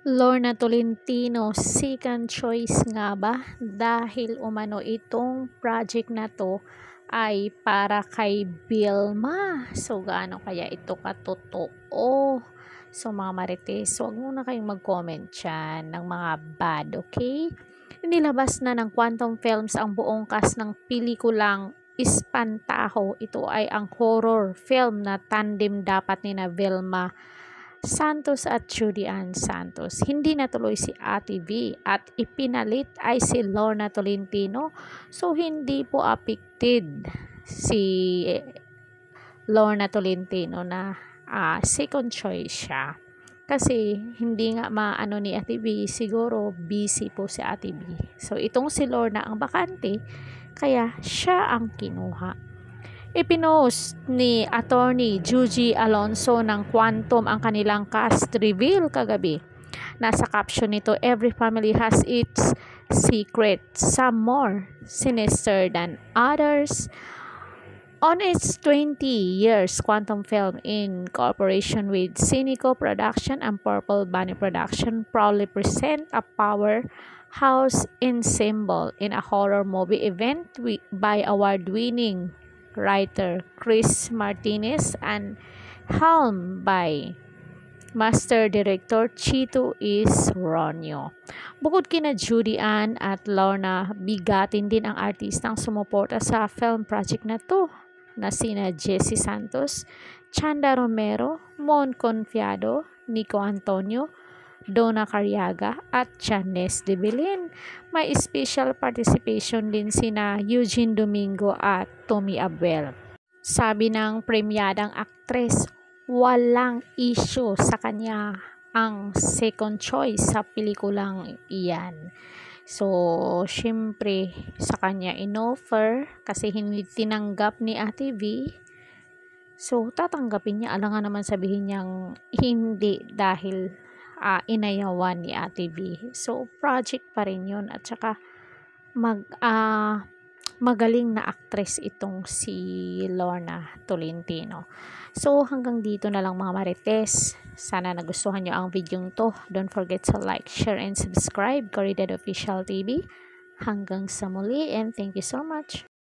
Lorna Tolentino, second choice nga ba? Dahil umano itong project na to ay para kay Vilma. So, gaano kaya ito katotoo? So, mga marites, huwag muna kayong mag-comment dyan ng mga bad, okay? Nilabas na ng Quantum Films ang buong cast ng pelikulang Espantaho. Ito ay ang horror film na tandem dapat ni na Vilma Santos at Judy Ann Santos. Hindi natuloy si Ate V at ipinalit ay si Lorna Tolentino. So, hindi po affected si Lorna Tolentino na second choice siya. Kasi hindi nga maano ni Ate V, siguro busy po si Ate V. So, itong si Lorna ang bakante, kaya siya ang kinuha. Ipinost ni Attorney Juji Alonso ng Quantum ang kanilang cast reveal kagabi. Nasa caption nito, "Every family has its secret, some more sinister than others." On its 20 years, Quantum Film in cooperation with Cynico Production and Purple Bunny Production proudly present a powerhouse ensemble in a horror movie event by award-winning writer Chris Martinez and helmed by Master Director Chito Isronio. Bukod kina Judy Ann at Lorna, bigatin din ang artistang sumuporta sa film project na to na sina Jessie Santos, Chanda Romero, Mon Confiado, Nico Antonio, Donna Cariaga at Janice de Belen. May special participation din sina Eugene Domingo at Tommy Abuel. Sabi ng premyadang aktres, walang issue sa kanya ang second choice sa pelikulang iyan. So, syempre sa kanya inoffer kasi hindi tinanggap ni Ate V. So, tatanggapin niya. Alangan naman sabihin niyang hindi dahil inayawan ni Ate V. So, project pa rin yun. At saka, magaling na actress itong si Lorna Tolentino. So, hanggang dito na lang mga marites. Sana nagustuhan nyo ang video to. Don't forget to like, share, and subscribe. Corridor Official TV. Hanggang sa muli and thank you so much.